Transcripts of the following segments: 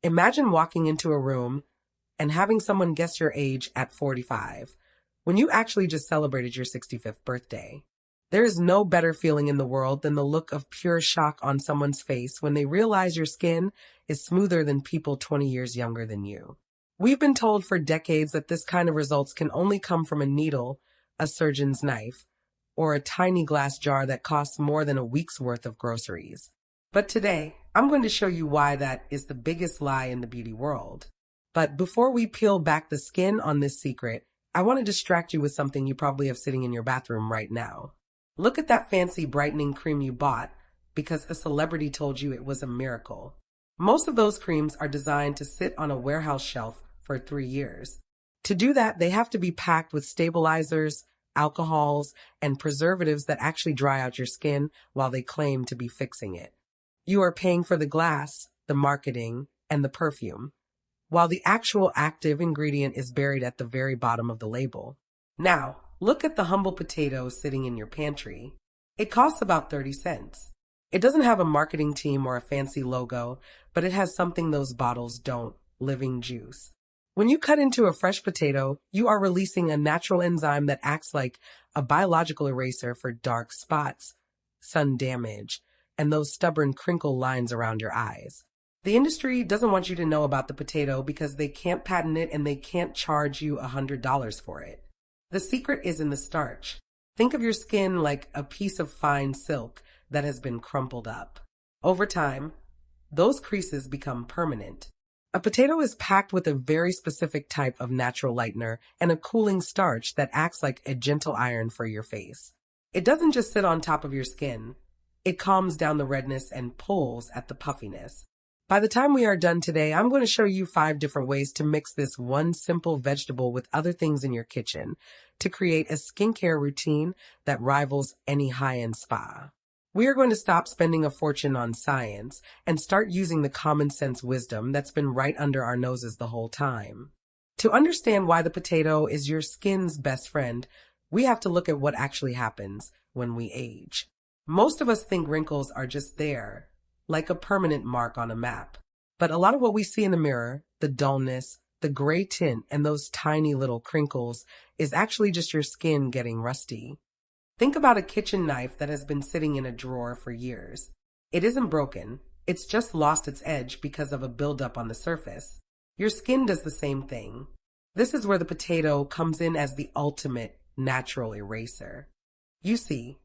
Imagine walking into a room and having someone guess your age at 45, when you actually just celebrated your 65th birthday. There is no better feeling in the world than the look of pure shock on someone's face when they realize your skin is smoother than people 20 years younger than you. We've been told for decades that this kind of results can only come from a needle, a surgeon's knife, or a tiny glass jar that costs more than a week's worth of groceries. But today, I'm going to show you why that is the biggest lie in the beauty world. But before we peel back the skin on this secret, I want to distract you with something you probably have sitting in your bathroom right now. Look at that fancy brightening cream you bought because a celebrity told you it was a miracle. Most of those creams are designed to sit on a warehouse shelf for 3 years. To do that, they have to be packed with stabilizers, alcohols, and preservatives that actually dry out your skin while they claim to be fixing it. You are paying for the glass, the marketing, and the perfume, while the actual active ingredient is buried at the very bottom of the label. Now, look at the humble potato sitting in your pantry. It costs about 30 cents. It doesn't have a marketing team or a fancy logo, but it has something those bottles don't: living juice. When you cut into a fresh potato, you are releasing a natural enzyme that acts like a biological eraser for dark spots, sun damage, and those stubborn crinkle lines around your eyes. The industry doesn't want you to know about the potato because they can't patent it and they can't charge you $100 for it. The secret is in the starch. Think of your skin like a piece of fine silk that has been crumpled up. Over time, those creases become permanent. A potato is packed with a very specific type of natural lightener and a cooling starch that acts like a gentle iron for your face. It doesn't just sit on top of your skin. It calms down the redness and pulls at the puffiness. By the time we are done today, I'm going to show you 5 different ways to mix this one simple vegetable with other things in your kitchen to create a skincare routine that rivals any high-end spa. We are going to stop spending a fortune on science and start using the common sense wisdom that's been right under our noses the whole time. To understand why the potato is your skin's best friend, we have to look at what actually happens when we age. Most of us think wrinkles are just there, like a permanent mark on a map. But a lot of what we see in the mirror, the dullness, the gray tint, and those tiny little crinkles, is actually just your skin getting rusty. Think about a kitchen knife that has been sitting in a drawer for years. It isn't broken, it's just lost its edge because of a buildup on the surface. Your skin does the same thing. This is where the potato comes in as the ultimate natural eraser. You see,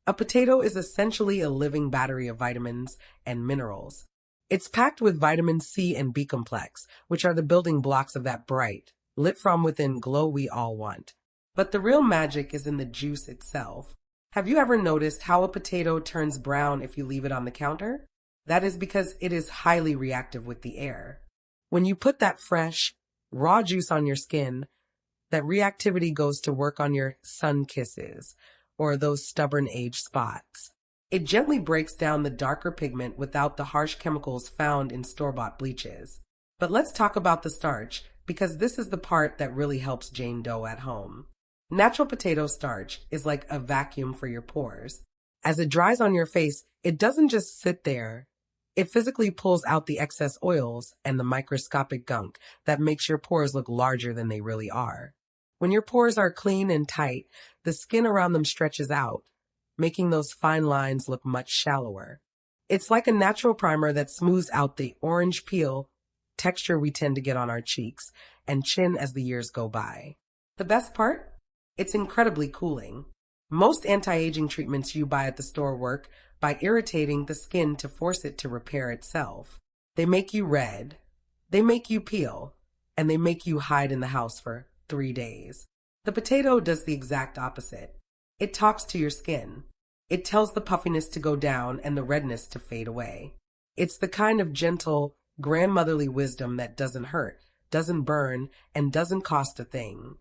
a potato is essentially a living battery of vitamins and minerals. It's packed with vitamin C and B complex, which are the building blocks of that bright, lit from within glow we all want. But the real magic is in the juice itself. Have you ever noticed how a potato turns brown if you leave it on the counter? That is because it is highly reactive with the air. When you put that fresh, raw juice on your skin, that reactivity goes to work on your sun kisses, or those stubborn age spots. It gently breaks down the darker pigment without the harsh chemicals found in store-bought bleaches. But let's talk about the starch, because this is the part that really helps Jane Doe at home. Natural potato starch is like a vacuum for your pores. As it dries on your face, it doesn't just sit there. It physically pulls out the excess oils and the microscopic gunk that makes your pores look larger than they really are. When your pores are clean and tight, the skin around them stretches out, making those fine lines look much shallower. It's like a natural primer that smooths out the orange peel texture we tend to get on our cheeks and chin as the years go by. The best part? It's incredibly cooling. Most anti-aging treatments you buy at the store work by irritating the skin to force it to repair itself. They make you red, they make you peel, and they make you hide in the house for 3 days. The potato does the exact opposite. It talks to your skin. It tells the puffiness to go down and the redness to fade away. It's the kind of gentle, grandmotherly wisdom that doesn't hurt, doesn't burn, and doesn't cost a thing.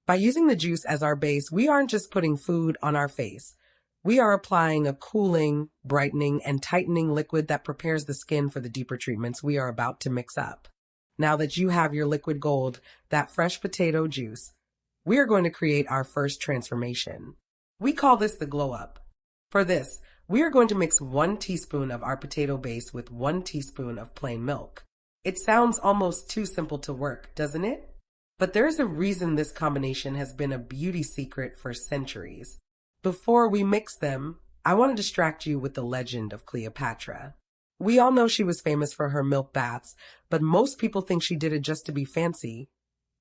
By using the juice as our base, we aren't just putting food on our face. We are applying a cooling, brightening, and tightening liquid that prepares the skin for the deeper treatments we are about to mix up. Now that you have your liquid gold, that fresh potato juice, we are going to create our first transformation. We call this the glow up. For this, we are going to mix 1 teaspoon of our potato base with 1 teaspoon of plain milk. It sounds almost too simple to work, doesn't it? But there's a reason this combination has been a beauty secret for centuries. Before we mix them, I want to distract you with the legend of Cleopatra. We all know she was famous for her milk baths, but most people think she did it just to be fancy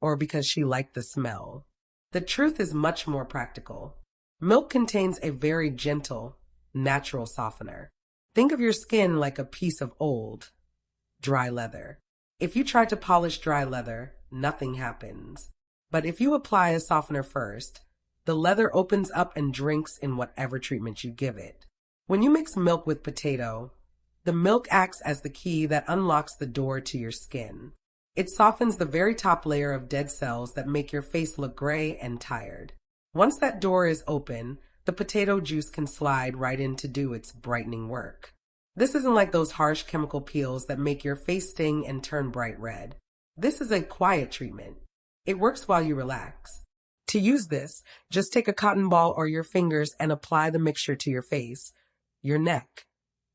or because she liked the smell. The truth is much more practical. Milk contains a very gentle, natural softener. Think of your skin like a piece of old, dry leather. If you try to polish dry leather, nothing happens. But if you apply a softener first, the leather opens up and drinks in whatever treatment you give it. When you mix milk with potato, the milk acts as the key that unlocks the door to your skin. It softens the very top layer of dead cells that make your face look gray and tired. Once that door is open, the potato juice can slide right in to do its brightening work. This isn't like those harsh chemical peels that make your face sting and turn bright red. This is a quiet treatment. It works while you relax. To use this, just take a cotton ball or your fingers and apply the mixture to your face, your neck,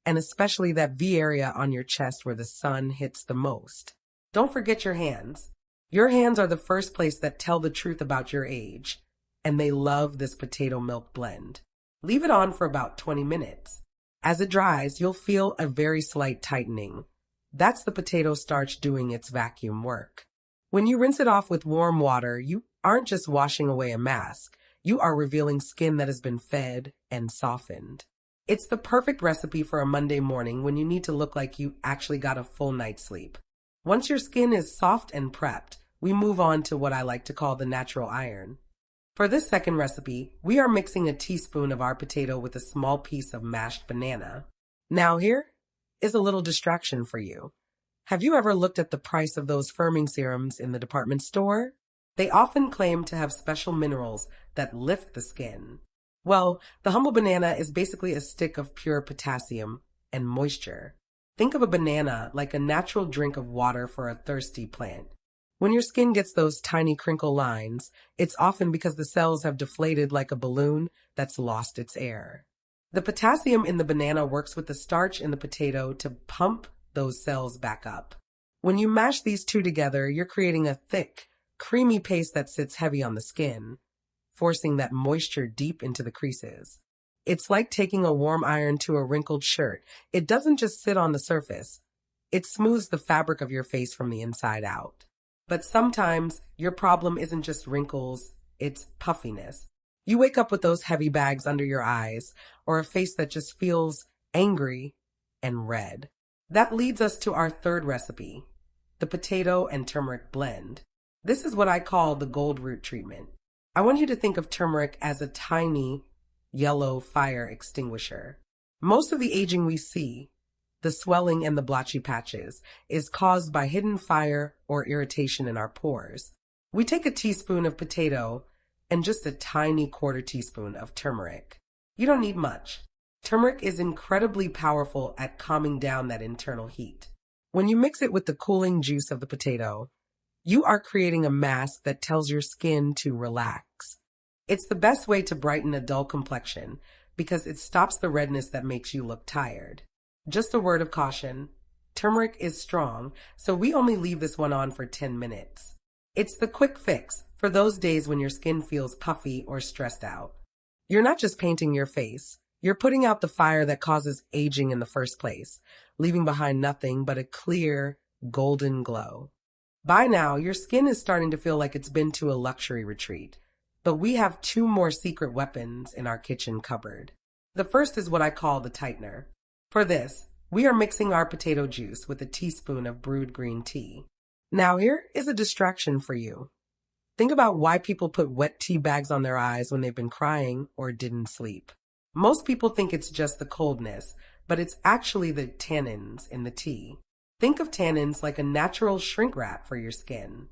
and especially that V area on your chest where the sun hits the most. Don't forget your hands. Your hands are the first place that tell the truth about your age, and they love this potato milk blend. Leave it on for about 20 minutes. As it dries, you'll feel a very slight tightening. That's the potato starch doing its vacuum work. When you rinse it off with warm water, you aren't just washing away a mask. You are revealing skin that has been fed and softened. It's the perfect recipe for a Monday morning when you need to look like you actually got a full night's sleep. Once your skin is soft and prepped, we move on to what I like to call the natural iron. For this second recipe, we are mixing a teaspoon of our potato with a small piece of mashed banana. Now here is a little distraction for you. Have you ever looked at the price of those firming serums in the department store? They often claim to have special minerals that lift the skin. Well, the humble banana is basically a stick of pure potassium and moisture. Think of a banana like a natural drink of water for a thirsty plant. When your skin gets those tiny crinkle lines, it's often because the cells have deflated like a balloon that's lost its air. The potassium in the banana works with the starch in the potato to pump those cells back up. When you mash these two together, you're creating a thick, creamy paste that sits heavy on the skin, forcing that moisture deep into the creases. It's like taking a warm iron to a wrinkled shirt. It doesn't just sit on the surface. It smooths the fabric of your face from the inside out. But sometimes your problem isn't just wrinkles, it's puffiness. You wake up with those heavy bags under your eyes, or a face that just feels angry and red. That leads us to our third recipe, the potato and turmeric blend. This is what I call the gold root treatment. I want you to think of turmeric as a tiny, yellow fire extinguisher. Most of the aging we see, the swelling and the blotchy patches, is caused by hidden fire or irritation in our pores. We take a teaspoon of potato and just a tiny quarter teaspoon of turmeric. You don't need much. Turmeric is incredibly powerful at calming down that internal heat. When you mix it with the cooling juice of the potato, you are creating a mask that tells your skin to relax. It's the best way to brighten a dull complexion because it stops the redness that makes you look tired. Just a word of caution, turmeric is strong, so we only leave this one on for 10 minutes. It's the quick fix for those days when your skin feels puffy or stressed out. You're not just painting your face, you're putting out the fire that causes aging in the first place, leaving behind nothing but a clear, golden glow. By now, your skin is starting to feel like it's been to a luxury retreat. But we have two more secret weapons in our kitchen cupboard. The first is what I call the tightener. For this, we are mixing our potato juice with a teaspoon of brewed green tea. Now here is a distraction for you. Think about why people put wet tea bags on their eyes when they've been crying or didn't sleep. Most people think it's just the coldness, but it's actually the tannins in the tea. Think of tannins like a natural shrink wrap for your skin.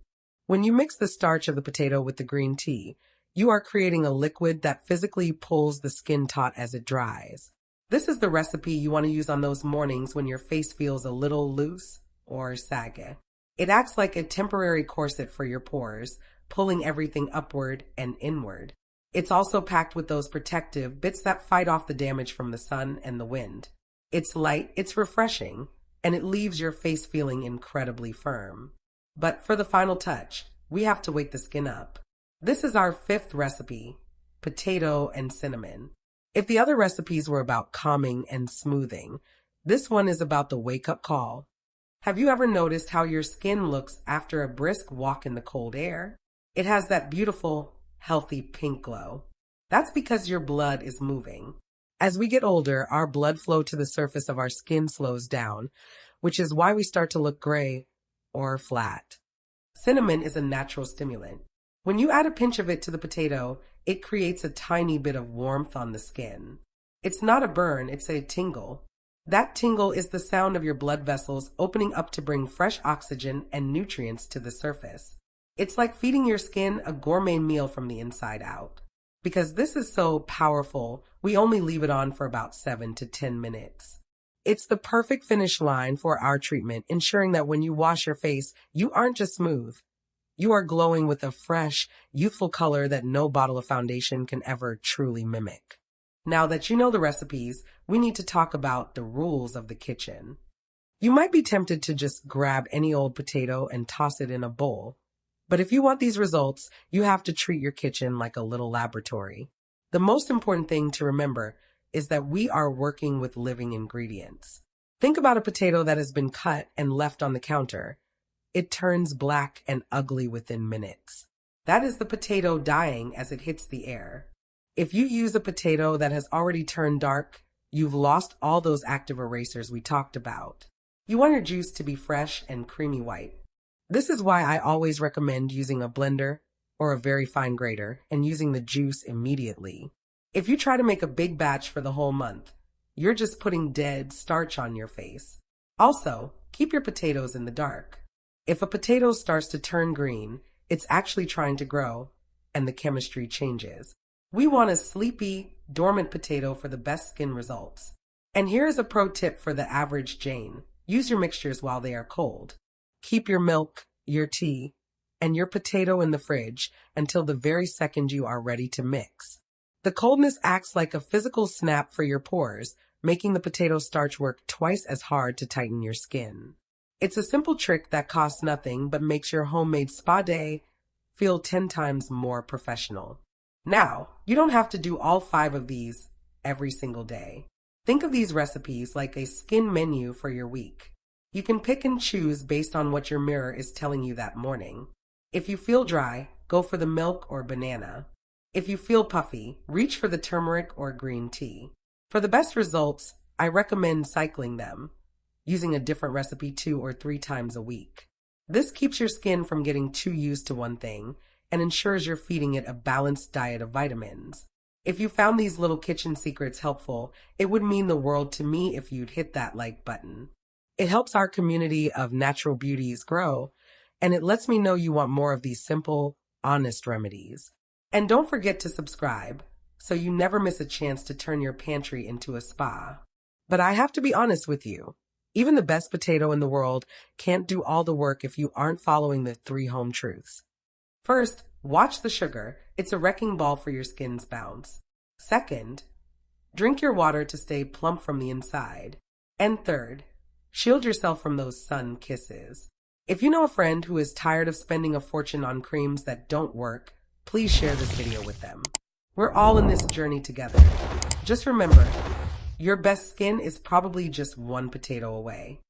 When you mix the starch of the potato with the green tea, you are creating a liquid that physically pulls the skin taut as it dries. This is the recipe you want to use on those mornings when your face feels a little loose or saggy. It acts like a temporary corset for your pores, pulling everything upward and inward. It's also packed with those protective bits that fight off the damage from the sun and the wind. It's light, it's refreshing, and it leaves your face feeling incredibly firm. But for the final touch, we have to wake the skin up. This is our fifth recipe, potato and cinnamon. If the other recipes were about calming and smoothing, this one is about the wake-up call. Have you ever noticed how your skin looks after a brisk walk in the cold air? It has that beautiful, healthy pink glow. That's because your blood is moving. As we get older, our blood flow to the surface of our skin slows down, which is why we start to look gray or flat. Cinnamon is a natural stimulant. When you add a pinch of it to the potato, it creates a tiny bit of warmth on the skin. It's not a burn, it's a tingle. That tingle is the sound of your blood vessels opening up to bring fresh oxygen and nutrients to the surface. It's like feeding your skin a gourmet meal from the inside out. Because this is so powerful, we only leave it on for about 7 to 10 minutes. It's the perfect finish line for our treatment, ensuring that when you wash your face, you aren't just smooth. You are glowing with a fresh, youthful color that no bottle of foundation can ever truly mimic. Now that you know the recipes, we need to talk about the rules of the kitchen. You might be tempted to just grab any old potato and toss it in a bowl. But if you want these results, you have to treat your kitchen like a little laboratory. The most important thing to remember is that we are working with living ingredients. Think about a potato that has been cut and left on the counter. It turns black and ugly within minutes. That is the potato dying as it hits the air. If you use a potato that has already turned dark, you've lost all those active erasers we talked about. You want your juice to be fresh and creamy white. This is why I always recommend using a blender or a very fine grater and using the juice immediately. If you try to make a big batch for the whole month, you're just putting dead starch on your face. Also, keep your potatoes in the dark. If a potato starts to turn green, it's actually trying to grow, and the chemistry changes. We want a sleepy, dormant potato for the best skin results. And here is a pro tip for the average Jane. Use your mixtures while they are cold. Keep your milk, your tea, and your potato in the fridge until the very second you are ready to mix. The coldness acts like a physical snap for your pores, making the potato starch work twice as hard to tighten your skin. It's a simple trick that costs nothing but makes your homemade spa day feel 10 times more professional. Now, you don't have to do all 5 of these every single day. Think of these recipes like a skin menu for your week. You can pick and choose based on what your mirror is telling you that morning. If you feel dry, go for the milk or banana. If you feel puffy, reach for the turmeric or green tea. For the best results, I recommend cycling them, using a different recipe 2 or 3 times a week. This keeps your skin from getting too used to one thing and ensures you're feeding it a balanced diet of vitamins. If you found these little kitchen secrets helpful, it would mean the world to me if you'd hit that like button. It helps our community of natural beauties grow, and it lets me know you want more of these simple, honest remedies. And don't forget to subscribe, so you never miss a chance to turn your pantry into a spa. But I have to be honest with you. Even the best potato in the world can't do all the work if you aren't following the 3 home truths. First, watch the sugar. It's a wrecking ball for your skin's bounce. Second, drink your water to stay plump from the inside. And third, shield yourself from those sun kisses. If you know a friend who is tired of spending a fortune on creams that don't work, please share this video with them. We're all in this journey together. Just remember, your best skin is probably just 1 potato away.